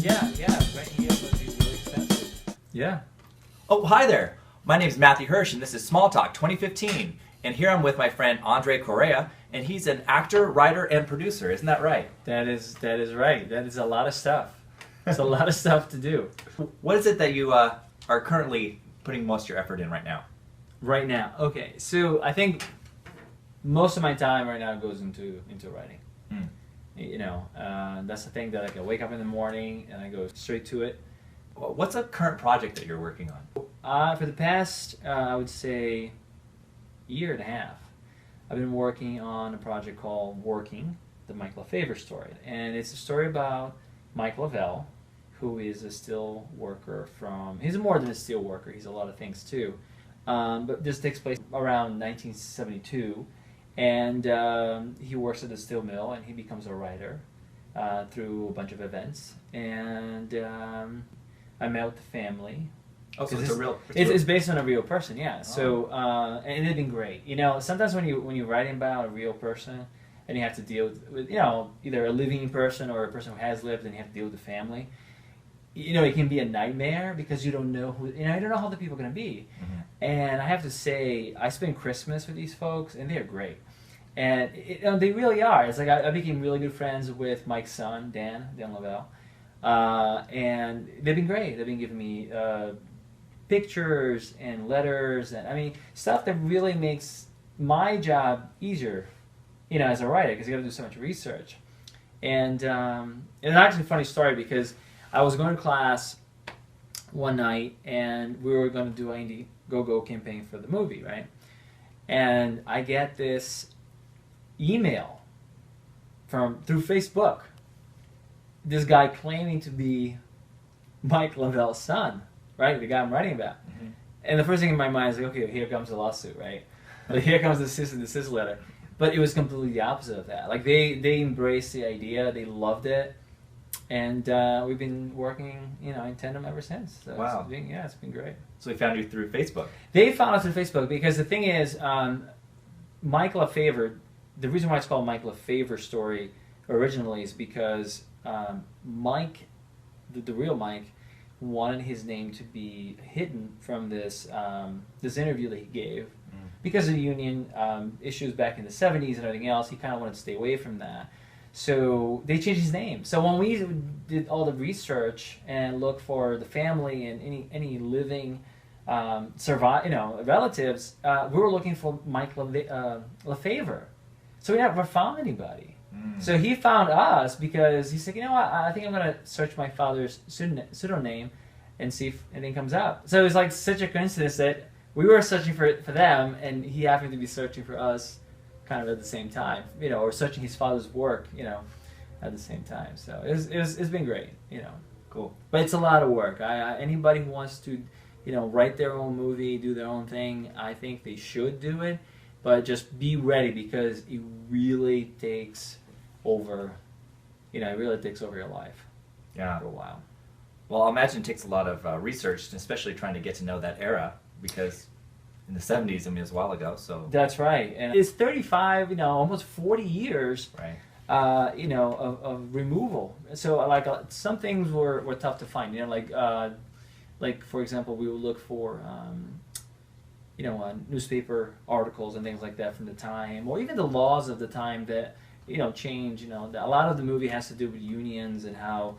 Yeah, right here would be really expensive. Yeah. Oh, hi there. My name is Matthew Hirsch, and this is Small Talk 2015. And here I'm with my friend Andre Correa, and he's an actor, writer, and producer. Isn't that right? That is right. That is a lot of stuff. It's a lot of stuff to do. What is it that you are currently putting most of your effort in right now? Right now. Okay, so I think most of my time right now goes into writing. Mm. You know, that's the thing that I can wake up in the morning and I go straight to it. What's a current project that you're working on? For the past, I would say, year and a half, I've been working on a project called Working, the Mike LaFavor story. And it's a story about Mike Lavelle, who is a steel worker he's more than a steel worker, he's a lot of things too. But this takes place around 1972, and he works at a steel mill and he becomes a writer through a bunch of events. And I met with the family. Oh, so it's based on a real person, yeah. Oh. So and it's been great. You know, sometimes when you're writing about a real person and you have to deal with either a living person or a person who has lived, and you have to deal with the family. You know, it can be a nightmare because you don't know you don't know how the people are going to be. Mm-hmm. And I have to say, I spent Christmas with these folks, and they're great. And they really are. It's like I became really good friends with Mike's son, Dan Lavelle, and they've been great. They've been giving me pictures and letters, and I mean stuff that really makes my job easier, as a writer, because you got to do so much research. And it's actually a funny story because I was going to class one night and we were going to do an Indiegogo campaign for the movie, right? And I get this email through Facebook, this guy claiming to be Mike Lavelle's son, right? The guy I'm writing about. Mm-hmm. And the first thing in my mind is like, okay, here comes the lawsuit, right? Like, here comes the cease and desist letter. But it was completely the opposite of that. Like they embraced the idea, they loved it, and we've been working, in tandem ever since. So wow. It's been great. So they found you through Facebook. They found us through Facebook because the thing is, Mike LaFavor. The reason why it's called Mike LaFavor story originally is because Mike, the real Mike, wanted his name to be hidden from this interview that he gave. Because of the union issues back in the 70s and everything else, he kind of wanted to stay away from that. So they changed his name. So when we did all the research and looked for the family and any living relatives, we were looking for Mike LaFavor. So we never found anybody. So he found us because he said, you know what, I think I'm going to search my father's pseudonym and see if anything comes up. So it was like such a coincidence that we were searching for them, and he happened to be searching for us kind of at the same time, or searching his father's work, at the same time. So it's been great, Cool. But it's a lot of work. Anybody who wants to, write their own movie, do their own thing, I think they should do it, but just be ready because it really takes over, your life. Yeah. For a while. Well, I imagine it takes a lot of research, especially trying to get to know that era, because in the 70s, it was a while ago. So that's right, and it's 35, almost 40 years, right? Of removal. So like some things were tough to find. Like for example, we would look for newspaper articles and things like that from the time, or even the laws of the time that change. A lot of the movie has to do with unions and how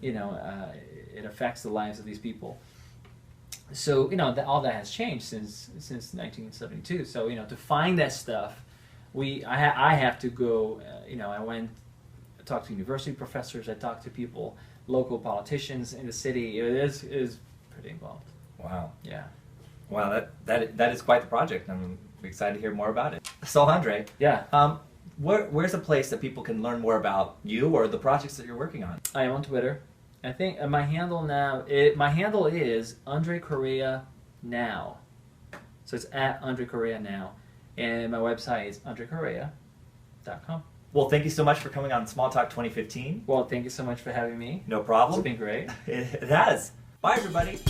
it affects the lives of these people. So all that has changed since 1972. So to find that stuff, I have to go. I went, talked to university professors. I talked to people, local politicians in the city. It is pretty involved. Wow. Yeah. Wow, that is quite the project. I'm excited to hear more about it. So Andre, yeah. Where's a place that people can learn more about you or the projects that you're working on? I am on Twitter. I think my handle now. My handle is Andre Correa Now. So it's at Andre Correa Now, and my website is andrecorrea.com. Well, thank you so much for coming on Small Talk 2015. Well, thank you so much for having me. No problem. It's been great. It has. Bye, everybody.